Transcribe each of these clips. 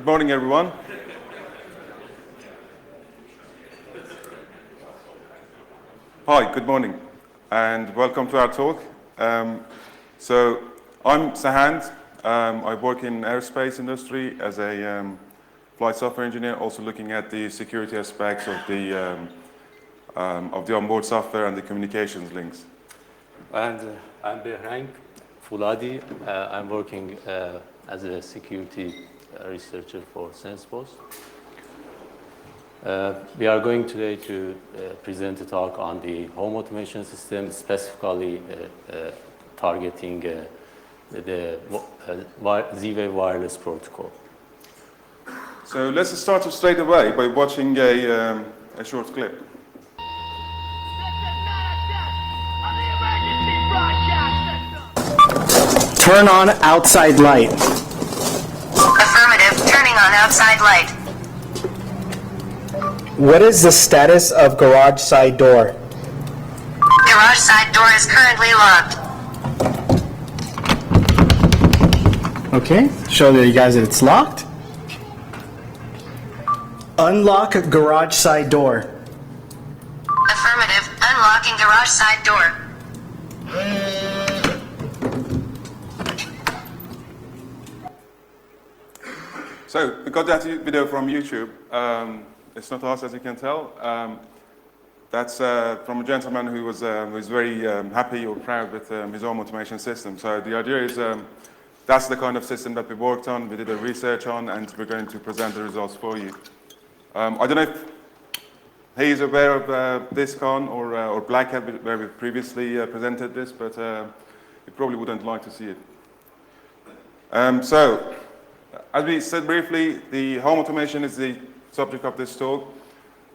Good morning, everyone. Hi, good morning, and welcome to our talk. So I'm Sahand. I work in aerospace industry as a flight software engineer, also looking at the security aspects of the onboard software and the communications links. And I'm Behrang, Fouladi. I'm working as a security researcher for Salesforce. We are going today to present a talk on the home automation system, specifically targeting the Z-Wave wireless protocol. So let's start straight away by watching a short clip. Turn on outside light. Affirmative, turning on outside light. What is the status of garage side door? Garage side door is currently locked. Okay, show you guys that it's locked. Unlock garage side door. Affirmative, unlocking garage side door. So we got that video from YouTube. It's not us, as you can tell. That's from a gentleman who was very happy or proud with his home automation system. So the idea is that's the kind of system that we worked on, we did a research on, and we're going to present the results for you. I don't know if he is aware of BlizzCon or Black Hat, where we previously presented this, but he probably wouldn't like to see it. So, as we said briefly, the home automation is the subject of this talk.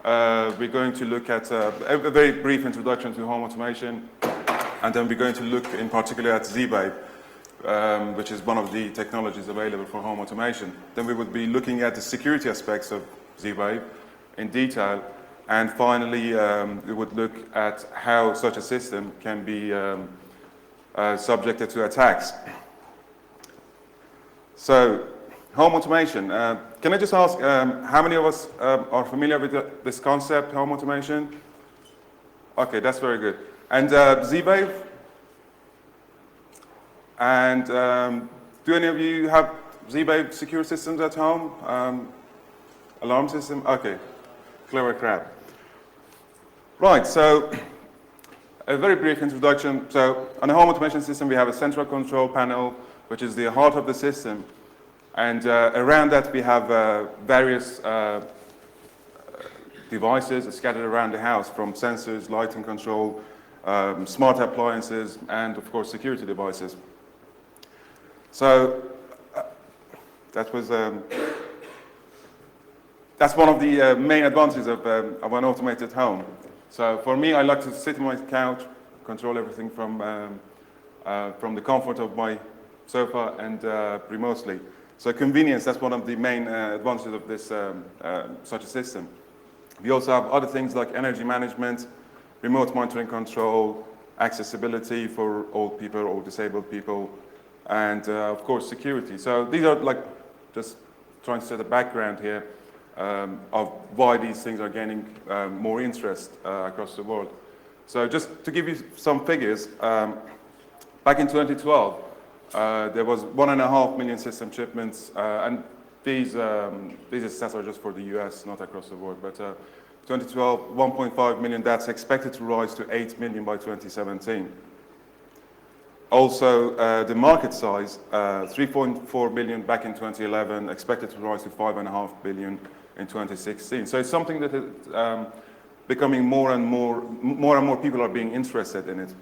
We're going to look at a very brief introduction to home automation, and then we're going to look in particular at Z-Wave, which is one of the technologies available for home automation. Then we would be looking at the security aspects of Z-Wave in detail, and finally we would look at how such a system can be subjected to attacks. So, home automation. Can I just ask, how many of us are familiar with this concept, home automation? Okay, that's very good. And Z-Wave? And do any of you have Z-Wave secure systems at home? Alarm system? Okay, clever crowd. Right, so a very brief introduction. So on a home automation system, we have a central control panel, which is the heart of the system. And around that, we have various devices scattered around the house, from sensors, lighting control, smart appliances, and of course, security devices. So that's one of the main advantages of an automated home. So for me, I like to sit on my couch, control everything from the comfort of my sofa and remotely. So convenience, that's one of the main advantages of this such a system. We also have other things like energy management, remote monitoring control, accessibility for old people or disabled people, and of course security. So these are like just trying to set a background here of why these things are gaining more interest across the world. So just to give you some figures, back in 2012, there was 1.5 million system shipments, and these stats are just for the US, not across the world. But 2012, 1.5 million, that's expected to rise to 8 million by 2017. Also, the market size, 3.4 billion back in 2011, expected to rise to 5.5 billion in 2016. So it's something that is becoming more and more people are being interested in it.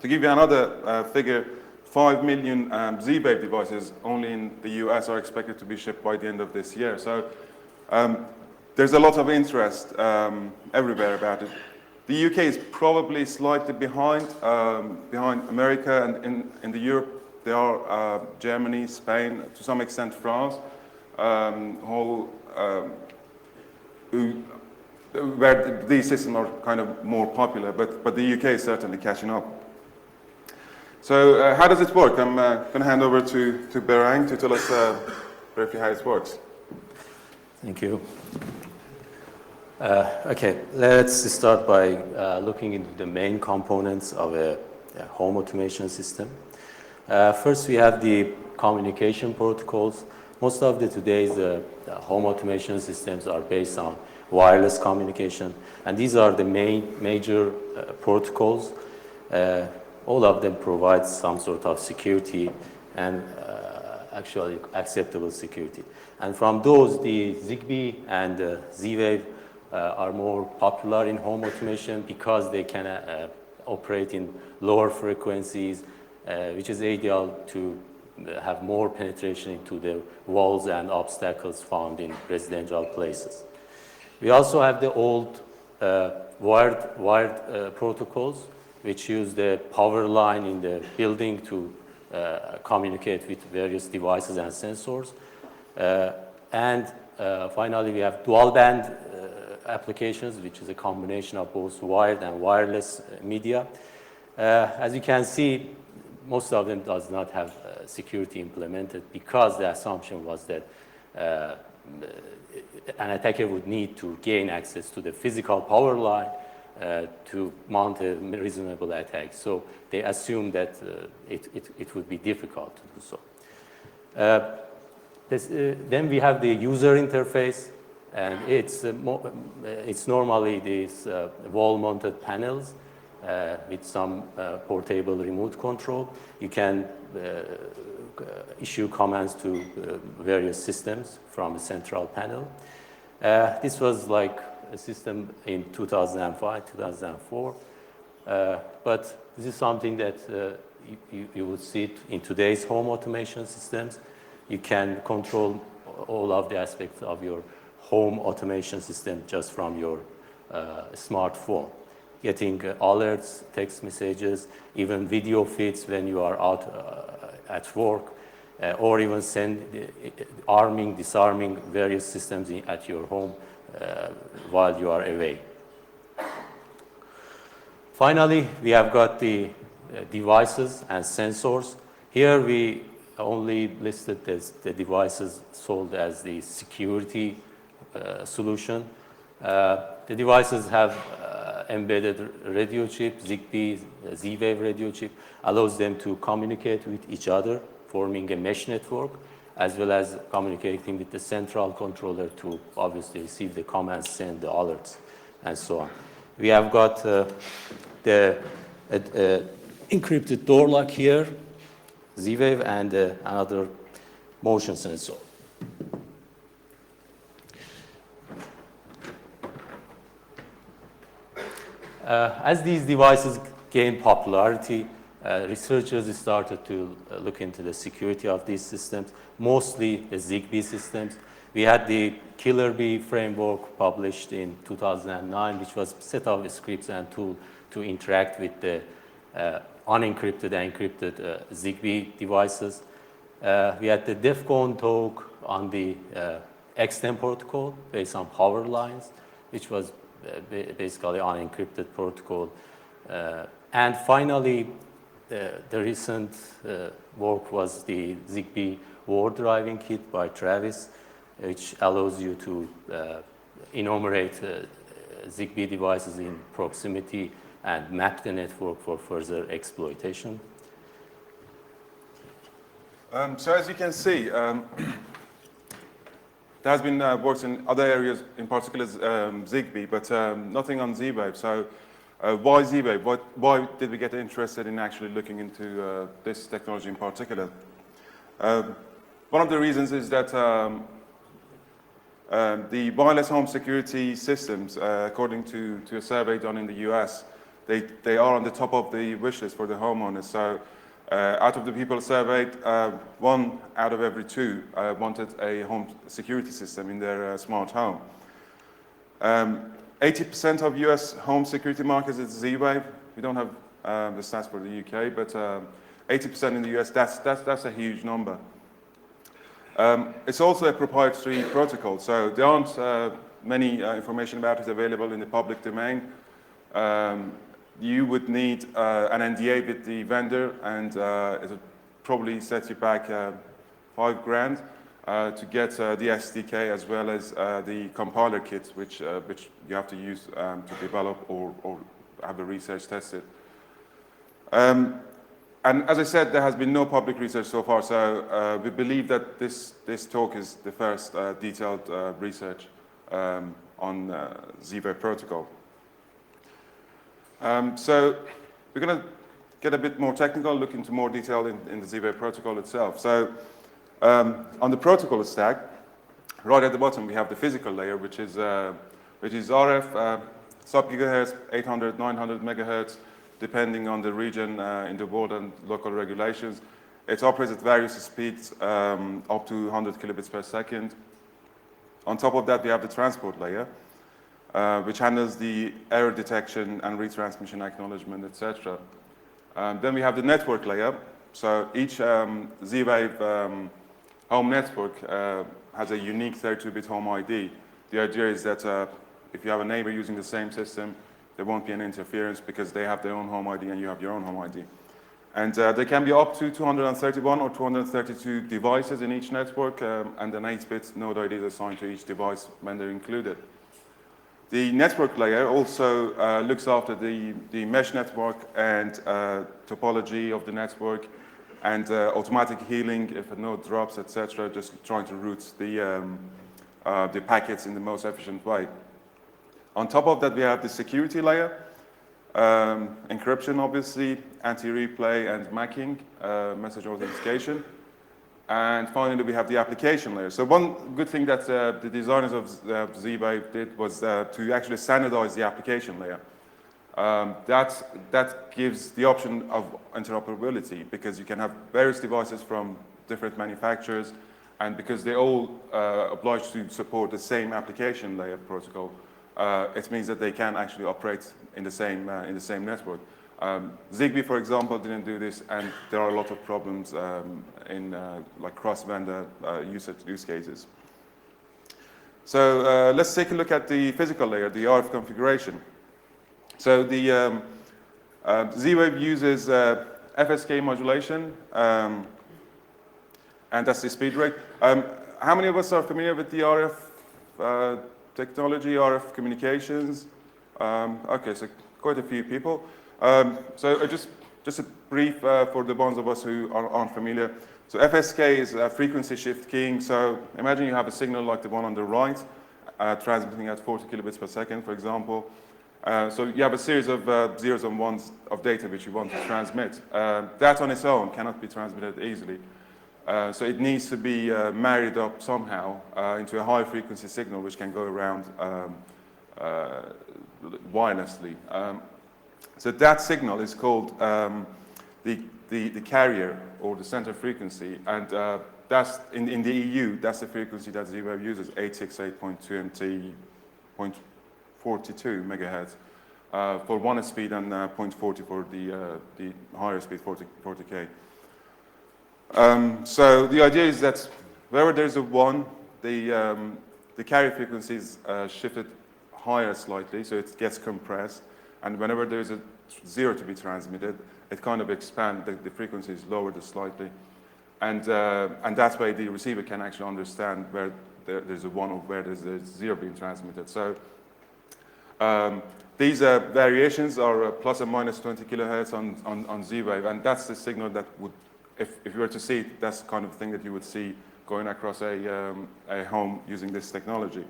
To give you another figure, 5 million Z-Wave devices only in the US are expected to be shipped by the end of this year. So there's a lot of interest everywhere about it. The UK is probably slightly behind America, and in the Europe there are Germany, Spain, to some extent France, where these systems are kind of more popular, but the UK is certainly catching up. So how does it work? I'm going to hand over to Behrang to tell us briefly how it works. Thank you. Okay, let's start by looking into the main components of a home automation system. First, we have the communication protocols. Most of today's home automation systems are based on wireless communication, and these are the major protocols. All of them provide some sort of security and actually acceptable security. And from those, the Zigbee and Z-Wave are more popular in home automation because they can operate in lower frequencies, which is ideal to have more penetration into the walls and obstacles found in residential places. We also have the old wired protocols, which use the power line in the building to communicate with various devices and sensors. And finally, we have dual band applications, which is a combination of both wired and wireless media. As you can see, most of them does not have security implemented because the assumption was that an attacker would need to gain access to the physical power line to mount a reasonable attack. So they assumed that it would be difficult to do so. Then we have the user interface, and it's normally these wall-mounted panels with some portable remote control. You can issue commands to various systems from a central panel. This was like a system in 2005, 2004, but this is something that you would see in today's home automation systems. You can control all of the aspects of your home automation system just from your smartphone. Getting alerts, text messages, even video feeds when you are out at work, or even arming, disarming various systems at your home while you are away. Finally, we have got the devices and sensors. Here we only listed the devices sold as the security solution. The devices have embedded radio chip, Zigbee, Z-Wave radio chip, allows them to communicate with each other, forming a mesh network, as well as communicating with the central controller to obviously receive the commands, send the alerts, and so on. We have got the encrypted door lock here, Z-Wave, and another motion sensor. As these devices gain popularity, researchers started to look into the security of these systems, mostly the Zigbee systems. We had the Killer Bee framework published in 2009, which was a set of scripts and tools to interact with the unencrypted and encrypted Zigbee devices. We had the DEFCON talk on the XTEM protocol based on power lines, which was basically unencrypted protocol. And finally, the recent work was the Zigbee ward driving kit by Travis, which allows you to enumerate Zigbee devices in proximity and map the network for further exploitation. So as you can see, there has been works in other areas, in particular Zigbee, but nothing on Z-Wave. So why Z-Wave? Why did we get interested in actually looking into this technology in particular? One of the reasons is that the wireless home security systems, according to a survey done in the US, they are on the top of the wish list for the homeowners. So out of the people surveyed, 1 out of every 2 wanted a home security system in their smart home. 80% of US home security markets is Z-Wave. We don't have the stats for the UK, but 80% in the US, that's a huge number. It's also a proprietary protocol, so there aren't many information about it available in the public domain. You would need an NDA with the vendor, and it would probably set you back $5,000. to get the SDK as well as the compiler kit, which you have to use to develop or have the research tested. And as I said, there has been no public research so far, so we believe that this talk is the first detailed research on Z-Wave protocol. So we're going to get a bit more technical, look into more detail in the Z-Wave protocol itself. So on the protocol stack, right at the bottom, we have the physical layer, which is RF, sub-gigahertz, 800, 900 megahertz, depending on the region in the world and local regulations. It operates at various speeds, up to 100 kilobits per second. On top of that, we have the transport layer, which handles the error detection and retransmission acknowledgement, etc. Then we have the network layer. So each Z-Wave home network has a unique 32-bit home ID. The idea is that if you have a neighbor using the same system, there won't be an interference because they have their own home ID and you have your own home ID. And there can be up to 231 or 232 devices in each network, and an 8-bit node ID is assigned to each device when they're included. The network layer also looks after the mesh network and topology of the network and automatic healing if a node drops, etc., just trying to route the packets in the most efficient way. On top of that, we have the security layer, encryption, obviously, anti-replay and macking, message authentication. And finally, we have the application layer. So one good thing that the designers of Z-Wave did was to actually standardize the application layer. That gives the option of interoperability because you can have various devices from different manufacturers, and because they're all obliged to support the same application layer protocol, it means that they can actually operate in the same network. Zigbee, for example, didn't do this, and there are a lot of problems in like cross-vendor use cases. So let's take a look at the physical layer, the RF configuration. So the Z-Wave uses FSK modulation, and that's the speed rate. How many of us are familiar with the RF technology, RF communications? Okay, so quite a few people. So just a brief for the ones of us who aren't familiar. So FSK is frequency shift keying. So imagine you have a signal like the one on the right, transmitting at 40 kilobits per second, for example. So you have a series of zeros and ones of data which you want to transmit. That on its own cannot be transmitted easily. So it needs to be married up somehow into a high frequency signal which can go around wirelessly. So that signal is called the carrier or the center frequency, and that's in the EU. That's the frequency that Z-Wave uses, 868.2 MT, 0.42 megahertz for 1 speed and 0.40 for the higher speed, 40K. So the idea is that wherever there's a 1, the carrier frequency is shifted higher slightly, so it gets compressed. And whenever there's a 0 to be transmitted, it kind of expands, the frequency is lowered slightly. And that way the receiver can actually understand where there's a 1 or where there's a 0 being transmitted. So these variations are plus or minus 20 kilohertz on Z-Wave, and that's the signal that would, if you were to see it, that's the kind of thing that you would see going across a home using this technology.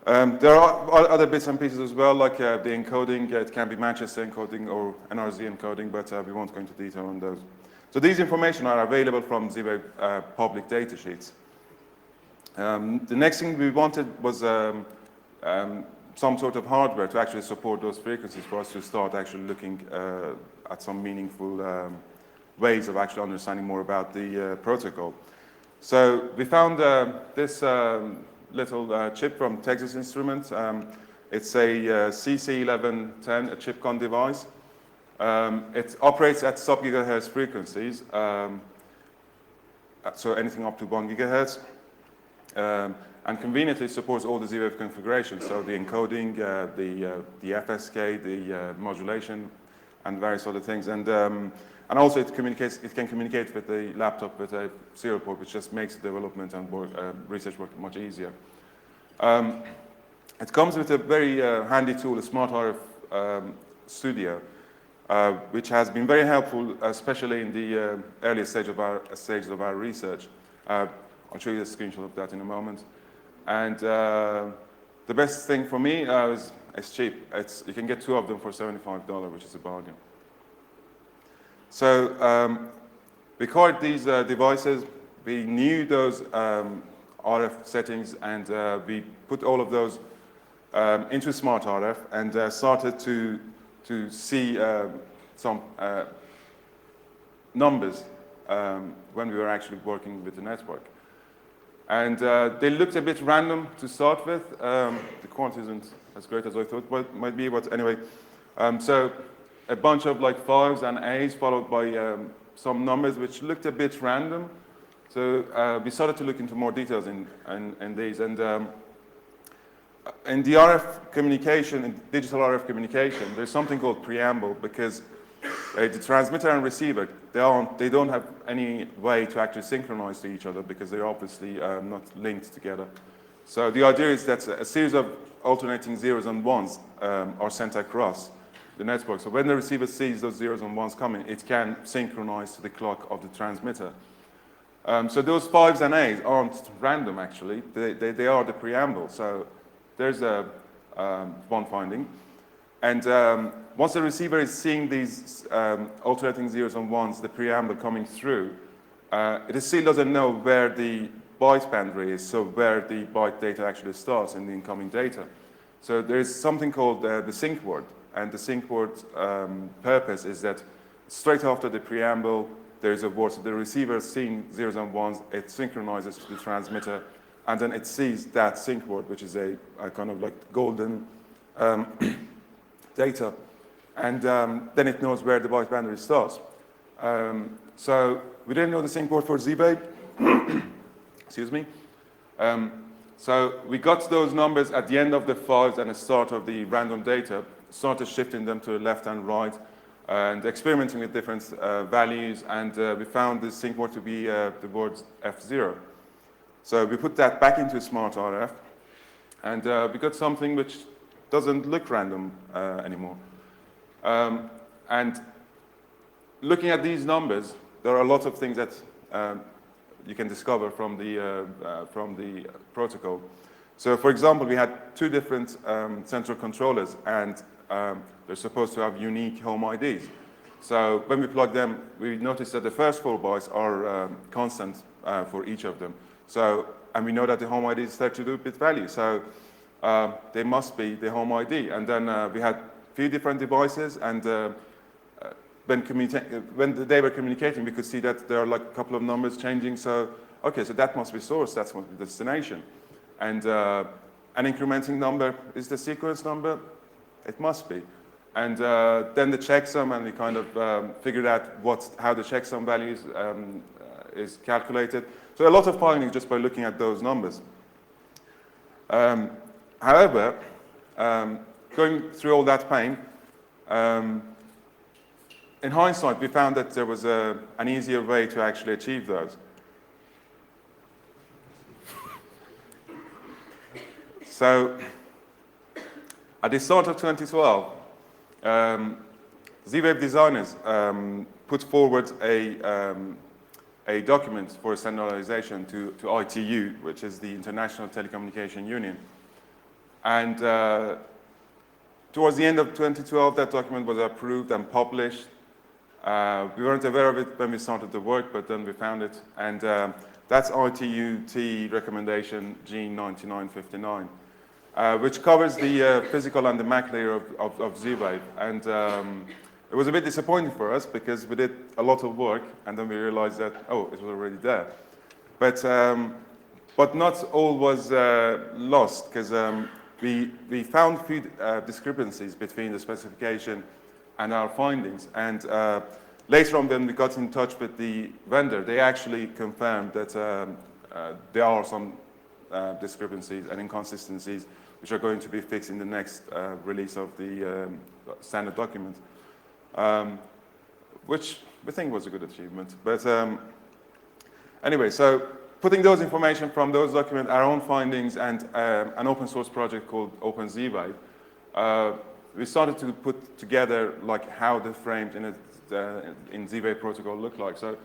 There are other bits and pieces as well, like the encoding. It can be Manchester encoding or NRZ encoding, but we won't go into detail on those. So these information are available from Z-Wave public data sheets. The next thing we wanted was some sort of hardware to actually support those frequencies for us to start actually looking at some meaningful ways of actually understanding more about the protocol. So we found this little chip from Texas Instruments. It's a CC1110, a chip-con device. It operates at sub-gigahertz frequencies, so anything up to 1 gigahertz, and conveniently supports all the Z-Wave configurations, so the encoding, the FSK, the modulation, and various other things. And And also it can communicate with the laptop with a serial port, which just makes development and research work much easier. It comes with a very handy tool, a Smart RF Studio, which has been very helpful, especially in the earlier stages of our research. I'll show you a screenshot of that in a moment. And the best thing for me is it's cheap. You can get 2 of them for $75, which is a bargain. So we called these devices. We knew those RF settings, and we put all of those into Smart RF and started to see some numbers when we were actually working with the network. And they looked a bit random to start with. The quant isn't as great as I thought it might be, but anyway. So a bunch of like 5s and 8s followed by some numbers which looked a bit random. So we started to look into more details in these. And in the RF communication, in digital RF communication, there's something called preamble, because the transmitter and receiver, they don't have any way to actually synchronize to each other because they're obviously not linked together. So the idea is that a series of alternating 0s and 1s are sent across the network. So when the receiver sees those 0s and 1s coming, it can synchronize to the clock of the transmitter. So those 5s and 8s aren't random, actually. They are the preamble. So there's one finding. And once the receiver is seeing these alternating 0s and 1s, the preamble coming through, it still doesn't know where the byte boundary is, so where the byte data actually starts in the incoming data. So there's something called the sync word. And the sync word purpose is that straight after the preamble, there's a word. So the receiver seeing 0s and 1s, it synchronizes to the transmitter, and then it sees that sync word, which is a kind of like golden data. And then it knows where the byte boundary starts. So we didn't know the sync word for Z-Wave. Excuse me. So we got those numbers at the end of the 5s and the start of the random data, started shifting them to the left and right, and experimenting with different values, and we found the sync word to be the word F0. So we put that back into Smart RF, and we got something which doesn't look random anymore. And looking at these numbers, there are a lot of things that you can discover from the protocol. So for example, we had 2 different central controllers, and they're supposed to have unique home IDs. So when we plug them, we noticed that the first 4 bytes are constant for each of them. So, and we know that the home ID is 32-bit value. So they must be the home ID. And then we had a few different devices, and when they were communicating, we could see that there are like a couple of numbers changing. So, okay, so that must be source, that must be destination. And an incrementing number is the sequence number. It must be. And then the checksum, and we kind of figured out how the checksum value is calculated. So a lot of findings just by looking at those numbers. However, going through all that pain, in hindsight, we found that there was an easier way to actually achieve those. So, at the start of 2012, Z-Wave designers put forward a document for standardization to ITU, which is the International Telecommunication Union. And towards the end of 2012, that document was approved and published. We weren't aware of it when we started the work, but then we found it. And that's ITU-T recommendation G9959. Which covers the physical and the MAC layer of Z-Wave. And it was a bit disappointing for us because we did a lot of work, and then we realized that, oh, it was already there. But not all was lost, because we found few discrepancies between the specification and our findings. And later on, when we got in touch with the vendor, they actually confirmed that there are some discrepancies and inconsistencies which are going to be fixed in the next release of the standard document, which we think was a good achievement. But anyway, so putting those information from those documents, our own findings, and an open source project called OpenZWave, we started to put together like how the frames in Z-Wave protocol look like. So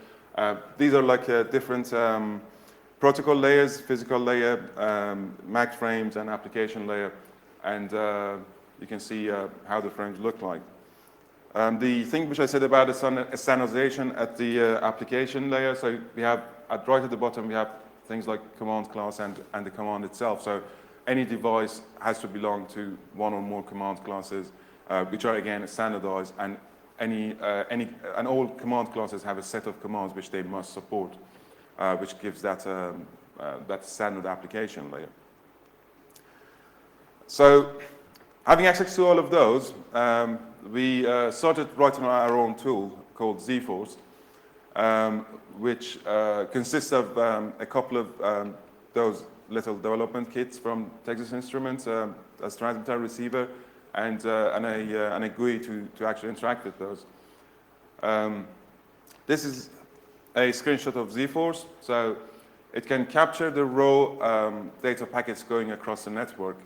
these are like different protocol layers, physical layer, MAC frames, and application layer, and you can see how the frames look like. The thing which I said about the standardization at the application layer, so we have right at the bottom we have things like command class and the command itself. So any device has to belong to one or more command classes, which are again standardized, and and all command classes have a set of commands which they must support, which gives that that standard application layer. So having access to all of those, we started writing our own tool called Z-Force, which consists of a couple of those little development kits from Texas Instruments as transmitter receiver, and a GUI to actually interact with those. This is a screenshot of Z-Force, so it can capture the raw data packets going across the network.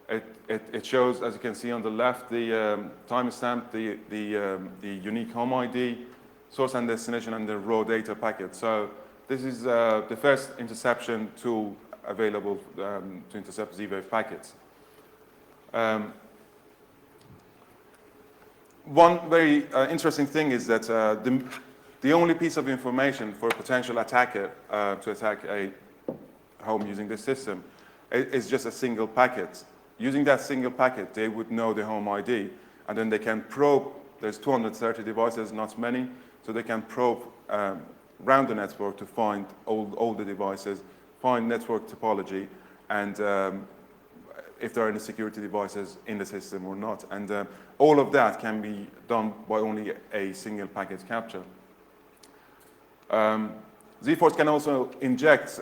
It shows, as you can see on the left, the timestamp, the unique home ID, source and destination, and the raw data packet. So this is the first interception tool available to intercept Z-Wave packets. One very interesting thing is that the only piece of information for a potential attacker to attack a home using this system is just a single packet. Using that single packet, they would know the home ID, and then they can probe. There's 230 devices, not many, so they can probe around the network to find all the devices, find network topology, and if there are any security devices in the system or not. And all of that can be done by only a single packet capture. Z-Force can also inject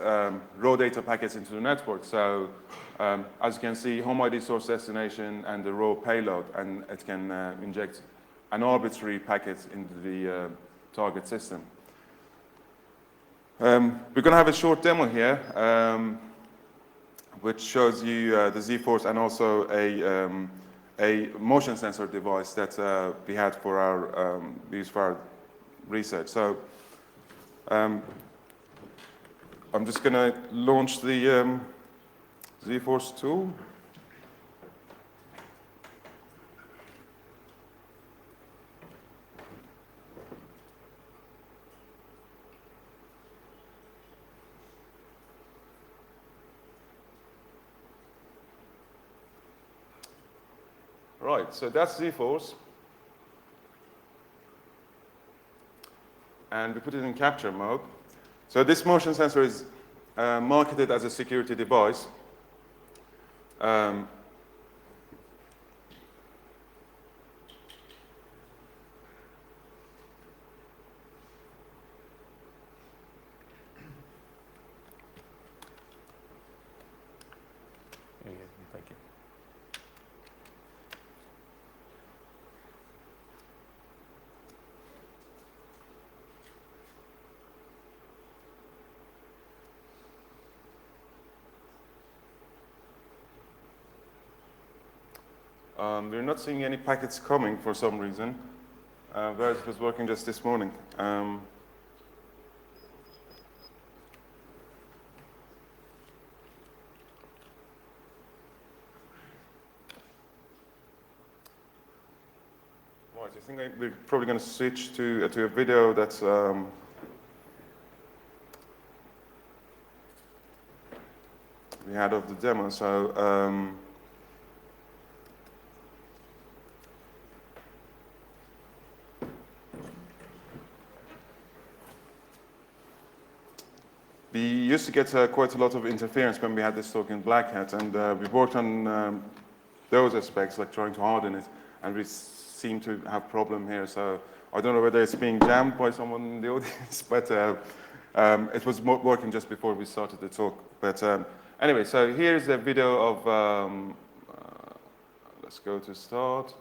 raw data packets into the network. So as you can see, home ID, source, destination, and the raw payload, and it can inject an arbitrary packet into the target system. We're going to have a short demo here, which shows you the Z-Force and also a motion sensor device that we had for our used for our research. So I'm just going to launch the Z-Force tool. Right, so that's Z-Force. And we put it in capture mode. So this motion sensor is marketed as a security device. Thank you. We're not seeing any packets coming for some reason, whereas it was working just this morning. Right, I think we're probably going to switch to a video that's we had of the demo. So. We used to get quite a lot of interference when we had this talk in Black Hat, and we worked on those aspects, like trying to harden it, and we seem to have problem here. So I don't know whether it's being jammed by someone in the audience, but it was working just before we started the talk. But anyway, so here's a video of, let's go to start.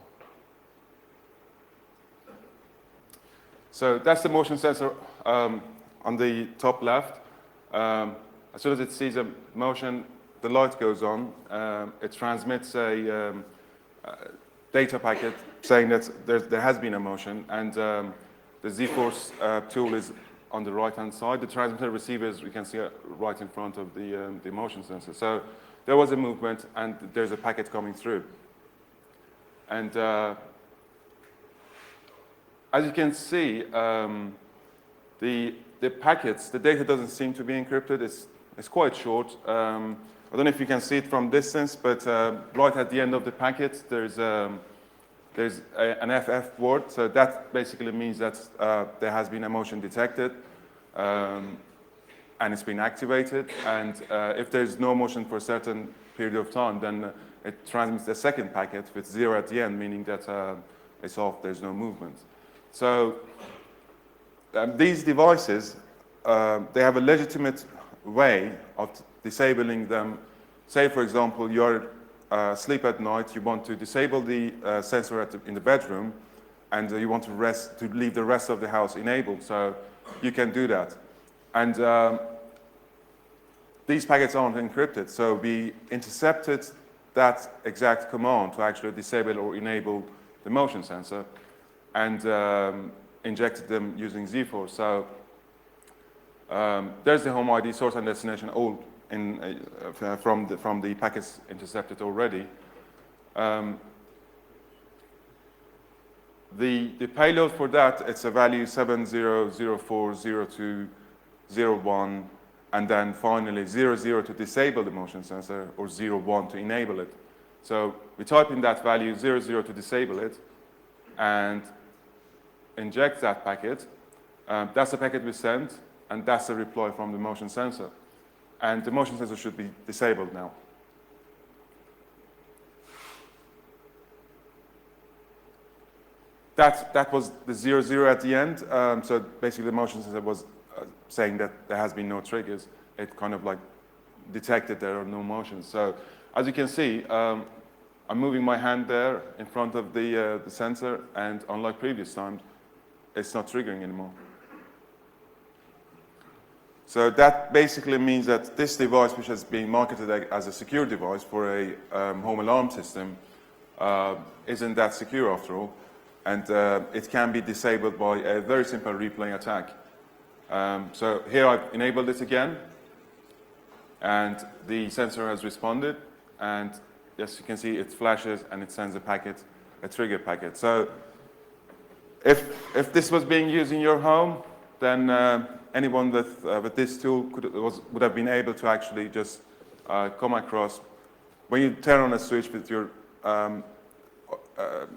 So that's the motion sensor on the top left. As soon as it sees a motion, the light goes on. It transmits a data packet saying that there has been a motion, and the Z-Force tool is on the right-hand side. The transmitter receivers, we can see right in front of the motion sensor. So there was a movement, and there's a packet coming through. And as you can see, the packets, the data doesn't seem to be encrypted. It's quite short. I don't know if you can see it from distance, but right at the end of the packet, there's an FF word. So that basically means that there has been a motion detected, and it's been activated. And if there's no motion for a certain period of time, then it transmits a second packet with 0 at the end, meaning that it's off, there's no movement. So these devices, they have a legitimate way of disabling them. Say, for example, you're asleep at night, you want to disable the sensor in the bedroom, and you want to leave the rest of the house enabled, so you can do that. And these packets aren't encrypted, so we intercepted that exact command to actually disable or enable the motion sensor, and injected them using Z-Force. So there's the home ID, source and destination, all from the packets intercepted already. The payload for that, it's a value 70040201, and then finally 00 to disable the motion sensor, or 01 to enable it. So we type in that value 00 to disable it, and inject that packet. That's the packet we sent, and that's the reply from the motion sensor. And the motion sensor should be disabled now. That was the 00 at the end. So basically the motion sensor was saying that there has been no triggers. It kind of like detected there are no motions. So as you can see, I'm moving my hand there in front of the sensor, and unlike previous times, it's not triggering anymore. So that basically means that this device, which has been marketed as a secure device for a home alarm system, isn't that secure after all, and it can be disabled by a very simple replay attack. So here I've enabled it again, and the sensor has responded, and yes, you can see it flashes and it sends a packet, a trigger packet. So if this was being used in your home, then anyone with this tool would have been able to actually just come across. When you turn on a switch with your home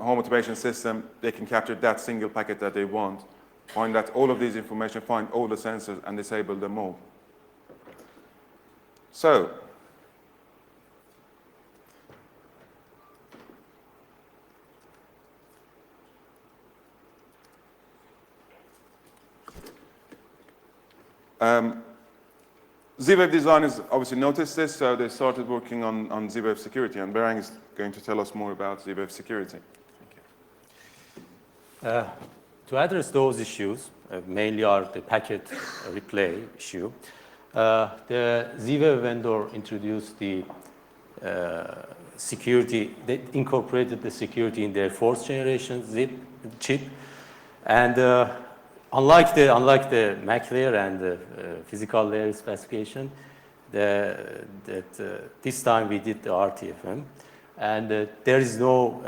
automation system, they can capture that single packet that they want, find that all of these information, find all the sensors, and disable them all. So Z-Wave designers obviously noticed this, so they started working on Z-Wave security, and Behrang is going to tell us more about Z-Wave security. To address those issues, mainly are the packet replay issue, the Z-Wave vendor introduced the security, they incorporated the security in their fourth generation zip chip, and unlike the MAC layer and the physical layer specification, this time we did the RTFM, and there is no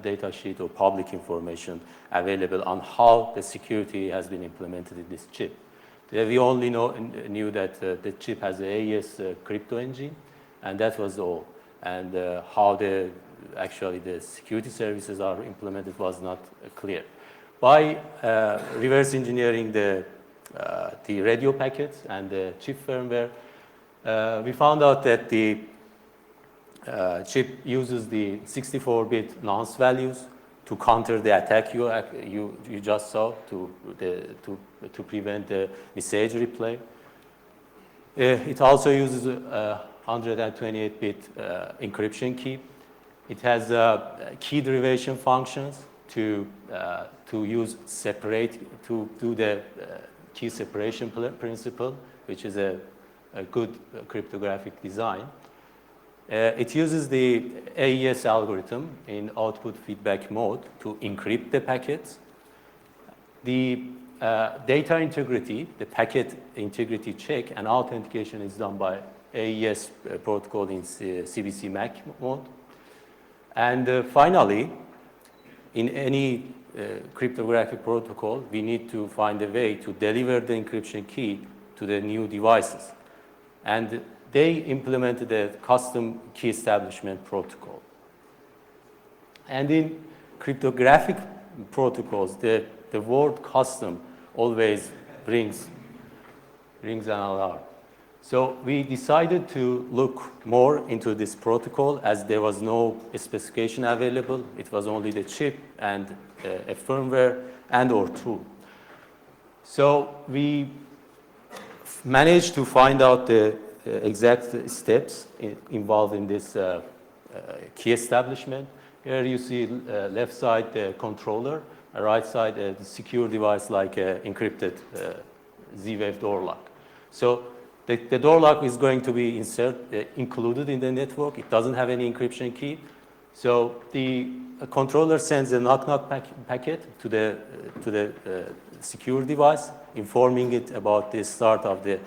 data sheet or public information available on how the security has been implemented in this chip. We only knew that the chip has an AES crypto engine, and that was all. And how the security services are implemented was not clear. By reverse engineering the radio packets and the chip firmware, we found out that the chip uses the 64-bit nonce values to counter the attack you just saw, to prevent the message replay. It also uses a 128-bit encryption key. It has key derivation functions to use separate, to do the key separation principle, which is a good cryptographic design. It uses the AES algorithm in output feedback mode to encrypt the packets. The data integrity, the packet integrity check and authentication is done by AES protocol in CBC MAC mode. And finally, in any cryptographic protocol, we need to find a way to deliver the encryption key to the new devices. And they implemented a custom key establishment protocol. And in cryptographic protocols, the word custom always brings an alarm. So we decided to look more into this protocol as there was no specification available. It was only the chip and a firmware and or tool. So we managed to find out the exact steps involved in this key establishment. Here you see left side the controller, right side the secure device like encrypted Z-Wave door lock. So the door lock is going to be included in the network. It doesn't have any encryption key. So the controller sends a knock-knock packet to the secure device, informing it about the start of the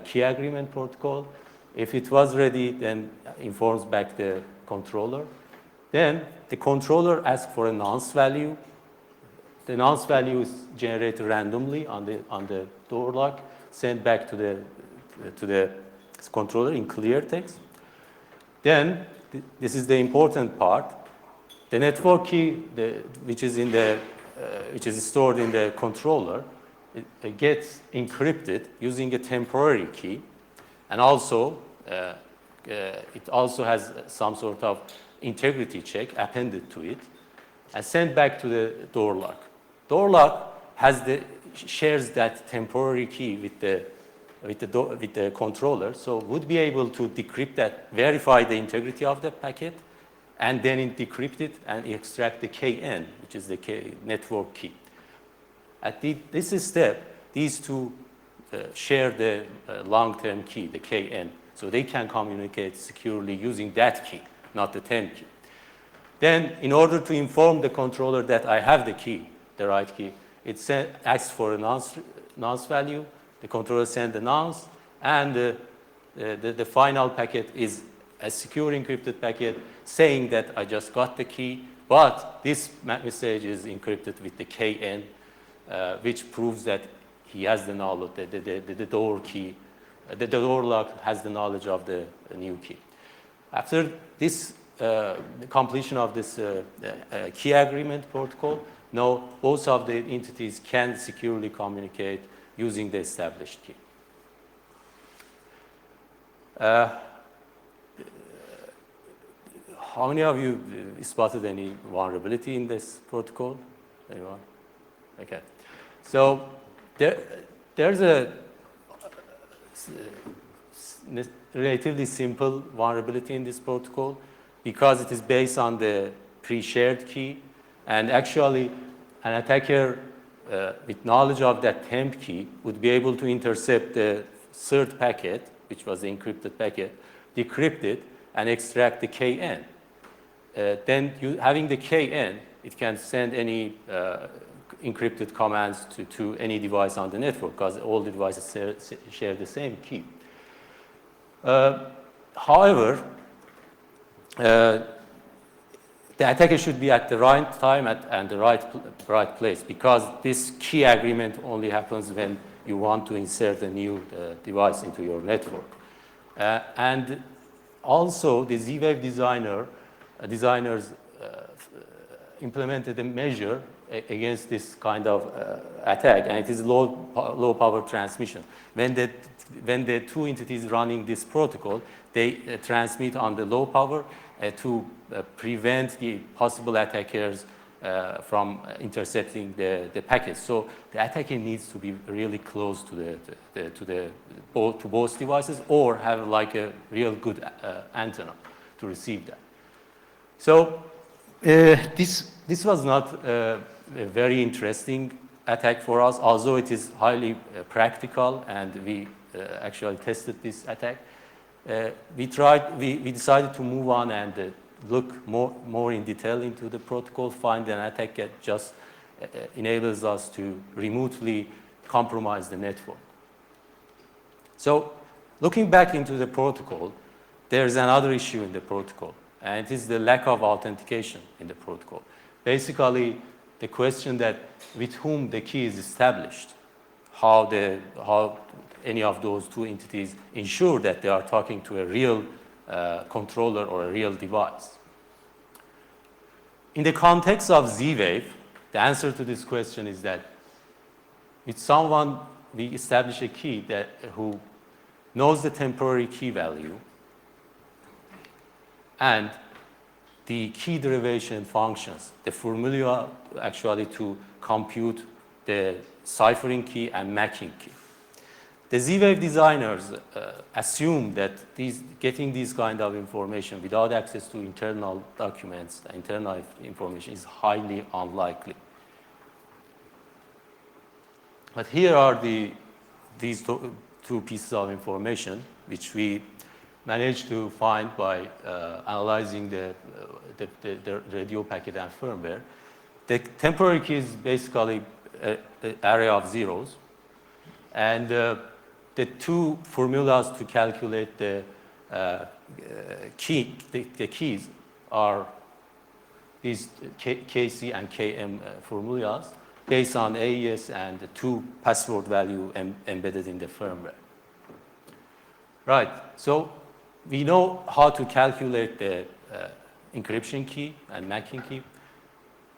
key agreement protocol. If it was ready, then informs back the controller. Then the controller asks for a nonce value. The nonce value is generated randomly on the door lock, sent back to the controller in clear text. Then this is the important part. The network key, which is stored in the controller, it gets encrypted using a temporary key, and also it also has some sort of integrity check appended to it, and sent back to the door lock. Door lock shares that temporary key with the controller, so would be able to decrypt that, verify the integrity of the packet, and then decrypt it and extract the KN, which is the network key. At this step, these two share the long-term key, the KN, so they can communicate securely using that key, not the temp key. Then, in order to inform the controller that I have the key, the right key, it asks for a nonce value. The controller sends the nonce, and the final packet is a secure encrypted packet saying that I just got the key, but this message is encrypted with the KN, which proves that he has the knowledge, the door key, the door lock has the knowledge of the new key. After this completion of this key agreement protocol, now both of the entities can securely communicate using the established key. How many of you spotted any vulnerability in this protocol? Anyone? Okay. So there's a relatively simple vulnerability in this protocol because it is based on the pre-shared key, and actually an attacker with knowledge of that temp key would be able to intercept the third packet, which was the encrypted packet, decrypt it, and extract the KN. Then having the KN, it can send any encrypted commands to any device on the network because all the devices share the same key. However, the attacker should be at the right time and the right place, because this key agreement only happens when you want to insert a new device into your network. And also, the Z-Wave designers implemented a measure against this kind of attack, and it is low power transmission. When the two entities running this protocol, they transmit on the low power to prevent the possible attackers from intercepting the packets. So the attacker needs to be really close to both devices, or have like a real good antenna to receive that. So This was not a very interesting attack for us, although it is highly practical, and we actually tested this attack. We decided to move on and look more in detail into the protocol, find an attack that just enables us to remotely compromise the network. So looking back into the protocol, there's another issue in the protocol, and it is the lack of authentication in the protocol. Basically, the question that with whom the key is established, how any of those two entities ensure that they are talking to a real controller or a real device. In the context of Z-Wave, the answer to this question is that with someone, we establish a key who knows the temporary key value and the key derivation functions, the formula actually to compute the ciphering key and matching key. The Z-Wave designers assume that getting this kind of information without access to internal documents, internal information, is highly unlikely. But here are these two pieces of information, which we managed to find by analyzing the radio packet and firmware. The temporary key is basically an array of zeros, and the two formulas to calculate the keys are these KC and KM formulas based on AES and the two password value embedded in the firmware. Right, so we know how to calculate the encryption key and matching key.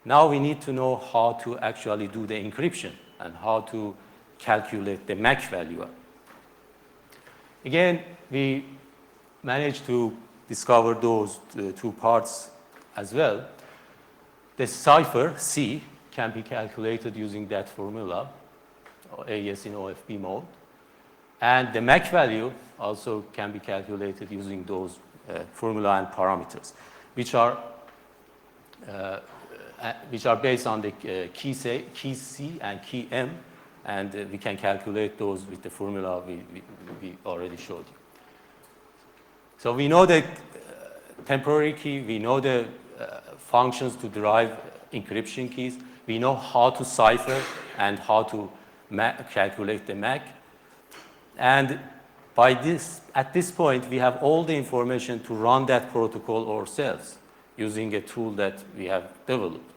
Now we need to know how to actually do the encryption and how to calculate the MAC value. Again, we managed to discover those two parts as well. The cipher, C, can be calculated using that formula, or AES in OFB mode. And the MAC value also can be calculated using those formula and parameters, which are based on the key C and key M, and we can calculate those with the formula we already showed you. So we know the temporary key, we know the functions to derive encryption keys, we know how to cipher and how to calculate the MAC. And at this point, we have all the information to run that protocol ourselves using a tool that we have developed.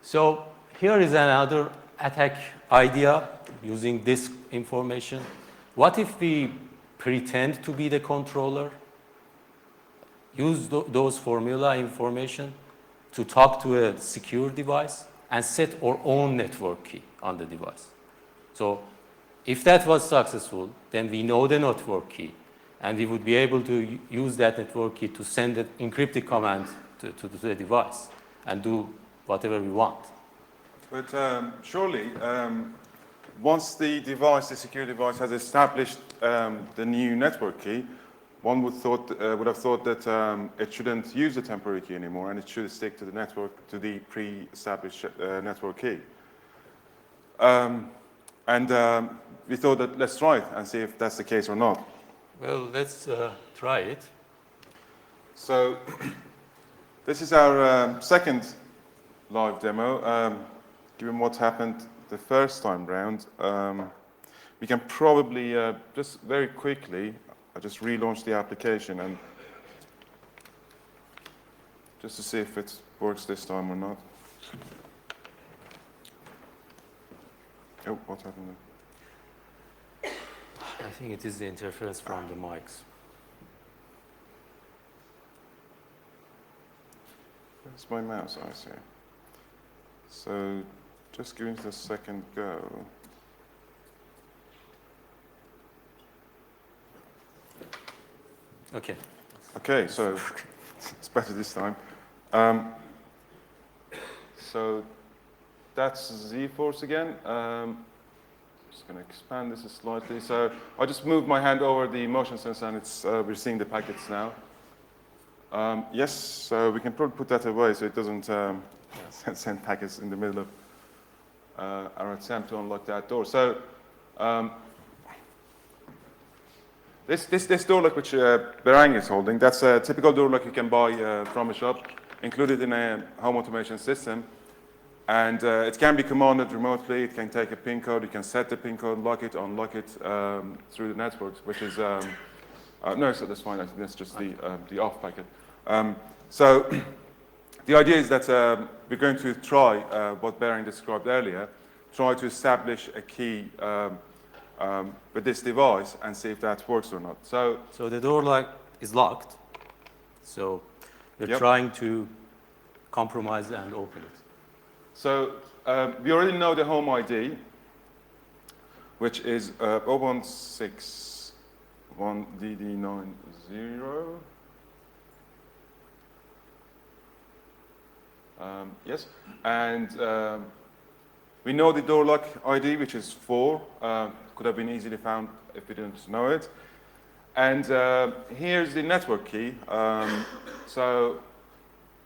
So here is another attack idea using this information. What if we pretend to be the controller, use those formula information to talk to a secure device and set our own network key on the device? So if that was successful, then we know the network key, and we would be able to use that network key to send an encrypted command to the device and do whatever we want. But surely, once the secure device has established the new network key, one would have thought that it shouldn't use the temporary key anymore, and it should stick to the pre-established network key. We thought that let's try it and see if that's the case or not. Well, let's try it. So this is our second live demo. Given what happened the first time round, we can probably just very quickly, I just relaunched the application and just to see if it works this time or not. Oh, what happened there? I think it is the interference from the mics. Where's my mouse? I see. So just giving it a second go. Okay. Okay, so it's better this time. So that's Z-Force again. Just going to expand this slightly. So I just moved my hand over the motion sensor, and we're seeing the packets now. Yes, so we can probably put that away so it doesn't send packets in the middle of our attempt to unlock that door. So this door lock which Behrang is holding, that's a typical door lock you can buy from a shop, included in a home automation system. And it can be commanded remotely. It can take a PIN code. You can set the PIN code, lock it, unlock it through the network, which is no, so that's fine. I think that's just the off packet. So the idea is that we're going to try what Behrang described earlier, try to establish a key with this device and see if that works or not. So the door lock is locked. So you're trying to compromise and open it. So we already know the home ID, which is 0161DD90. Yes, and we know the door lock ID, which is 4. Could have been easily found if we didn't know it. And here's the network key. So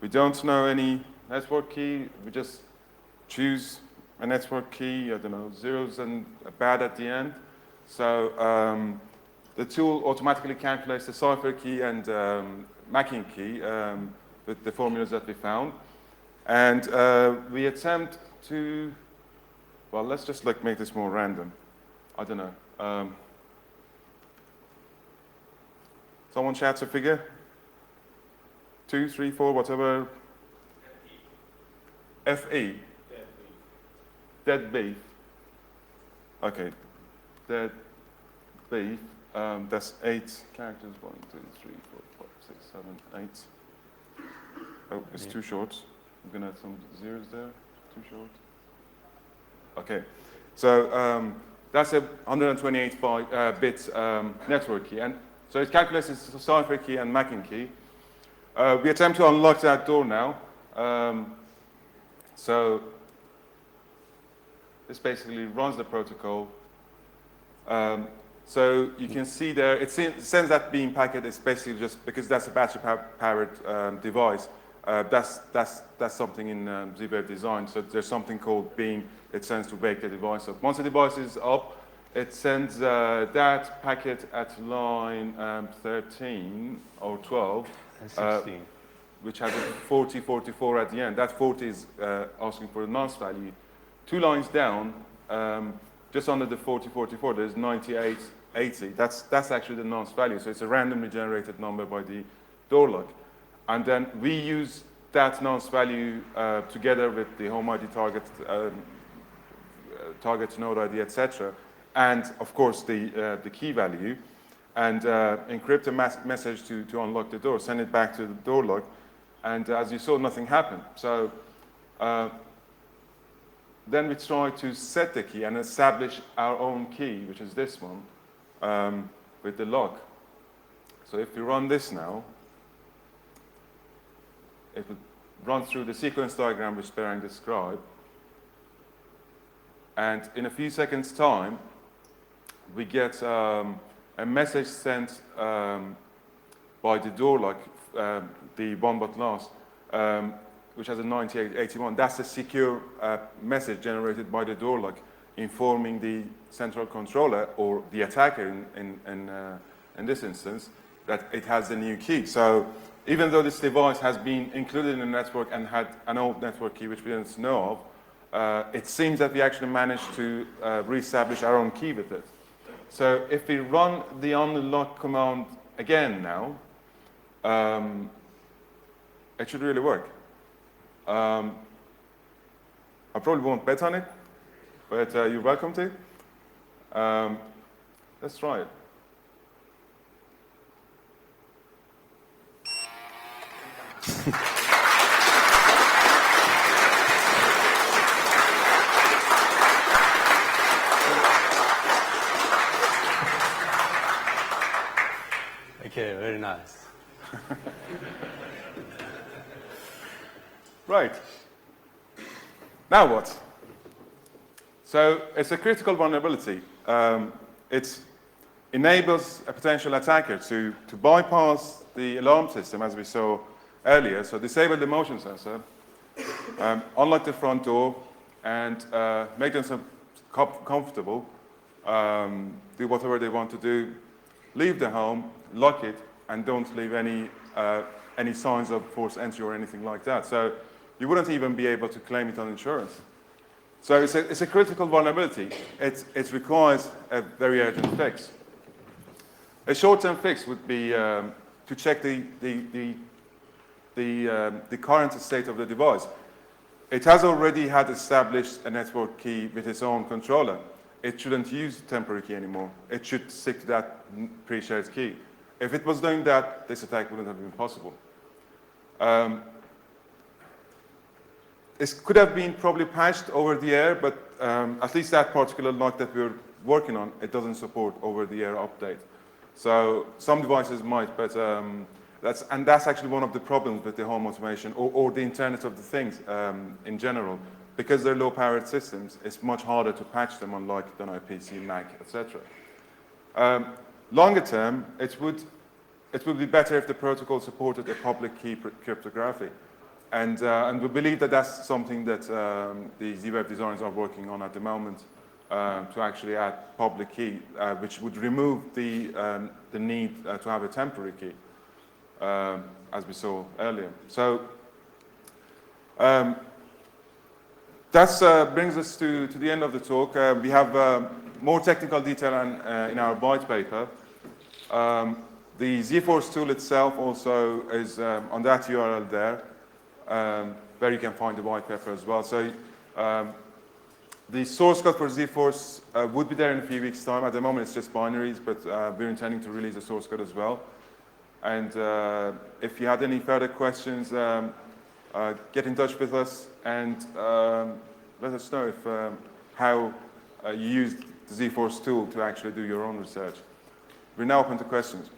we don't know any network key. We just choose a network key, I don't know, zeros and a bad at the end. So the tool automatically calculates the cipher key and macking key with the formulas that we found. And we attempt to, well, let's just like make this more random. I don't know. Someone shouts a figure? 2, 3, 4, whatever. FE. Dead beef. Okay. Dead beef. That's 8 characters. 1, 2, 3, 4, 5, 6, 7, 8. Oh, it's too short. I'm gonna add some zeros there. Too short. Okay. So that's a 128-bit network key, and so it calculates the cipher key and macking key. We attempt to unlock that door now. So this basically runs the protocol. So you can see there, it sends that beam packet. It's basically just because that's a battery-powered device. That's something in Z-Wave design. So there's something called beam. It sends to wake the device up. Once the device is up, it sends that packet at line 13 or 12, and 16. Which has a 4044 at the end. That 40 is asking for a nonce value. 2 lines down, just under the 4044, there's 9880. That's actually the nonce value. So it's a randomly generated number by the door lock. And then we use that nonce value together with the home ID target node ID, etc., and of course the key value, and encrypt a message to unlock the door, send it back to the door lock, and as you saw, nothing happened. So then we try to set the key and establish our own key, which is this one, with the lock. So if we run this now, it would run through the sequence diagram which Behrang described. And in a few seconds' time, we get a message sent by the door lock, the one but last, which has a 9881. That's a secure message generated by the door lock, informing the central controller or the attacker in this instance that it has the new key. So even though this device has been included in the network and had an old network key which we didn't know of, it seems that we actually managed to reestablish our own key with it. So if we run the unlock command again now, it should really work. I probably won't bet on it, but you're welcome to. Let's try it. Okay, very nice. Right. Now what? So it's a critical vulnerability. It enables a potential attacker to bypass the alarm system, as we saw earlier. So disable the motion sensor, unlock the front door, and make themselves comfortable, do whatever they want to do, leave the home, lock it, and don't leave any signs of forced entry or anything like that. So you wouldn't even be able to claim it on insurance. So it's a critical vulnerability. It requires a very urgent fix. A short-term fix would be to check the current state of the device. It has already had established a network key with its own controller. It shouldn't use temporary key anymore. It should stick to that pre-shared key. If it was doing that, this attack wouldn't have been possible. It could have been probably patched over the air, but at least that particular lock that we're working on, it doesn't support over-the-air update. So some devices might, but that's actually one of the problems with the home automation or the Internet of the Things in general. Because they're low-powered systems, it's much harder to patch them unlike than a PC, Mac, etc. Longer term, it would be better if the protocol supported a public key cryptography. And we believe that that's something that the Z-Wave designers are working on at the moment to actually add public key, which would remove the need to have a temporary key, as we saw earlier. So that brings us to the end of the talk. We have more technical detail in our white paper. The Z-Force tool itself also is on that URL there, where you can find the white paper as well. So the source code for Z-Force would be there in a few weeks' time. At the moment, it's just binaries, but we're intending to release the source code as well. And if you had any further questions, get in touch with us and let us know if how you used the Z-Force tool to actually do your own research. We're now open to questions.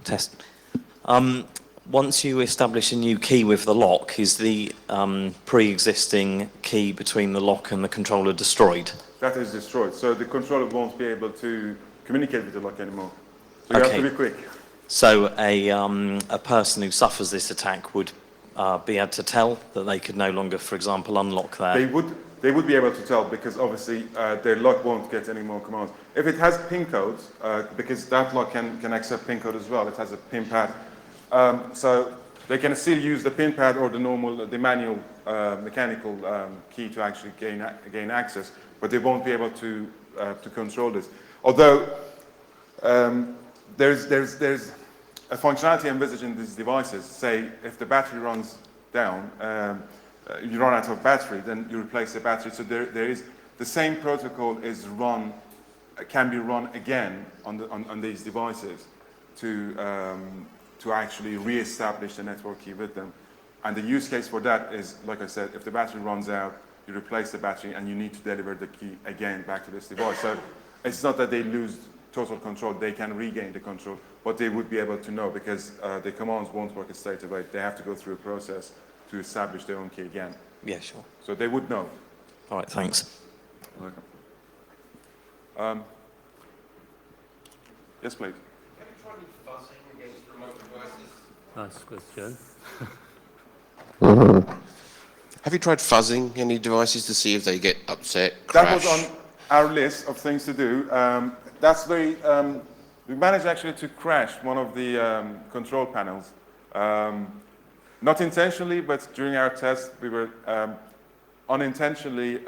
Test. Once you establish a new key with the lock, is the pre-existing key between the lock and the controller destroyed? That is destroyed. So the controller won't be able to communicate with the lock anymore. So you Okay. have to be quick. So a person who suffers this attack would be able to tell that they could no longer, for example, unlock their... They would be able to tell because obviously their lock won't get any more commands. If it has PIN codes, because that lock can accept PIN code as well, it has a PIN pad. So they can still use the PIN pad or the manual mechanical key to actually gain access, but they won't be able to control this. Although there's a functionality envisaged in these devices. Say if the battery runs down, you run out of battery, then you replace the battery. So there is the same protocol can be run again on these devices to actually re-establish the network key with them. And the use case for that is, like I said, if the battery runs out, you replace the battery and you need to deliver the key again back to this device. So it's not that they lose total control, they can regain the control, but they would be able to know because the commands won't work straight away. They have to go through a process to establish their own key again. Yeah, sure. So they would know. All right, thanks. Welcome. Yes, please. Have you tried fuzzing against remote devices? Nice question. Have you tried fuzzing any devices to see if they get upset, crash? That was on our list of things to do. That's very, we managed actually to crash one of the control panels. Not intentionally, but during our test, we were unintentionally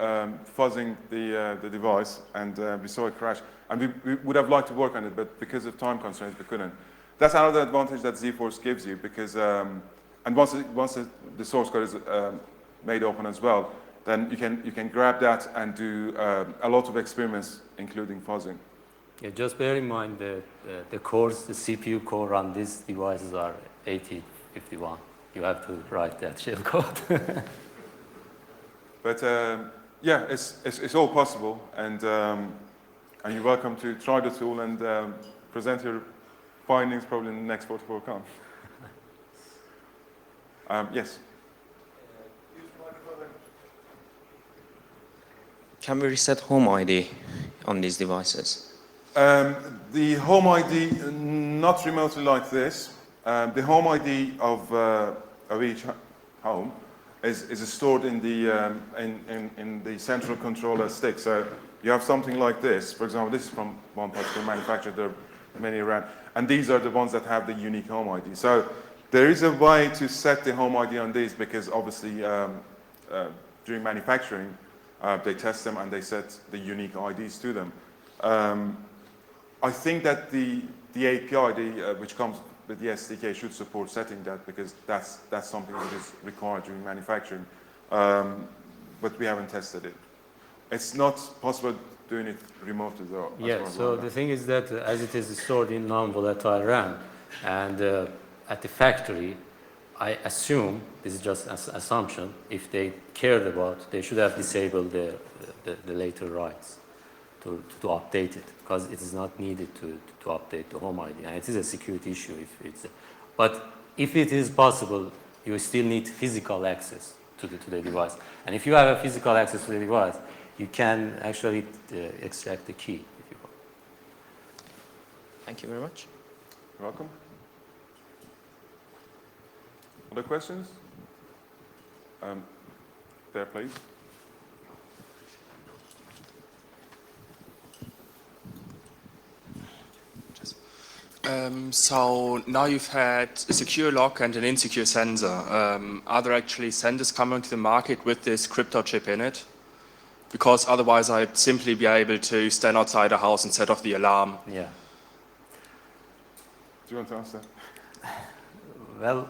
fuzzing the device, and we saw it crash. And we would have liked to work on it, but because of time constraints, we couldn't. That's another advantage that Z-Force gives you, because and once the source code is made open as well, then you can grab that and do a lot of experiments, including fuzzing. Yeah, just bear in mind the cores, the CPU core on these devices are 8051. You have to write that shell code. But yeah, it's all possible, and you're welcome to try the tool and present your findings probably in the next 44 Con. Yes. Can we reset Home ID on these devices? The Home ID, not remotely like this. The Home ID of each home is stored in the central controller stick. So you have something like this. For example, this is from one particular manufacturer. There are many around, and these are the ones that have the unique Home ID. So there is a way to set the Home ID on these because obviously during manufacturing they test them and they set the unique IDs to them. I think that the API which comes with the SDK should support setting that because that's something that is required during manufacturing, but we haven't tested it. It's not possible doing it remotely though. Yeah, so the thing is that as it is stored in non-volatile RAM and at the factory, I assume, this is just an assumption, if they cared about, they should have disabled the later writes to update it, because it is not needed to update the Home ID. And it is a security issue. But if it is possible, you still need physical access to the device. And if you have a physical access to the device, you can actually extract the key, if you want. Thank you very much. You're welcome. Other questions? There, please. So now you've had a secure lock and an insecure sensor. Are there actually sensors coming to the market with this crypto chip in it? Because otherwise I'd simply be able to stand outside a house and set off the alarm. Yeah. Do you want to answer? Well,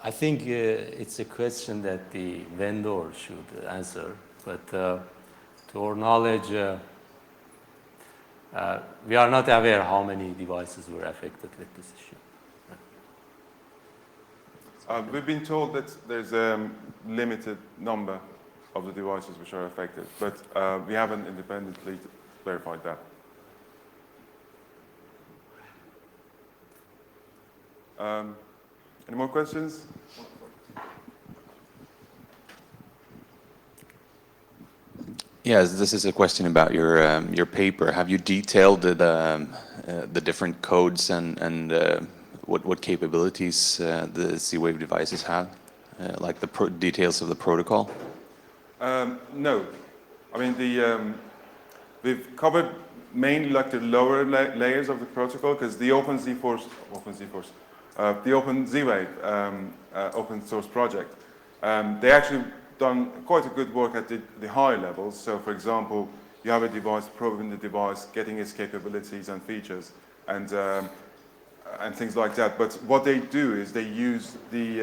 I think it's a question that the vendor should answer. But to our knowledge, we are not aware how many devices were affected with this issue. We've been told that there's a limited number of the devices which are affected, but we haven't independently verified that. Any more questions? Yes, this is a question about your paper. Have you detailed the different codes and what capabilities the Z-Wave devices have, like the details of the protocol? No, I mean we've covered mainly like the lower layers of the protocol because the Open Z-Wave open source project, they actually done quite a good work at the higher levels. So for example, you have a device, probing the device, getting its capabilities and features and things like that. But what they do is they use these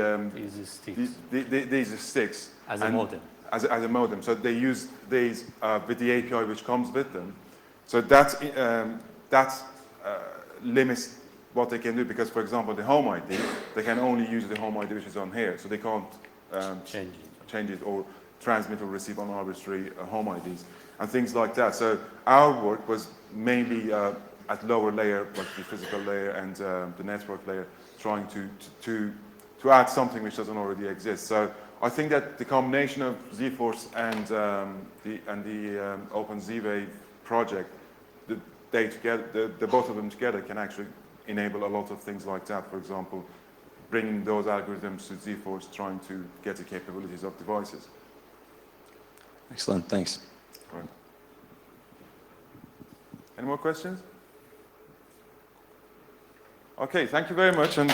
sticks As a modem. As a modem. So they use these with the API which comes with them. So that limits what they can do because, for example, the Home ID, they can only use the Home ID which is on here. So they can't change it or transmit or receive unarbitrary Home IDs and things like that. So our work was mainly at lower layer, like the physical layer and the network layer, trying to add something which doesn't already exist. So I think that the combination of Z-Force and the Open Z-Wave project, the both of them together can actually enable a lot of things like that. For example, bringing those algorithms to Z-Force, trying to get the capabilities of devices. Excellent, thanks. Right. Any more questions? Okay, thank you very much. And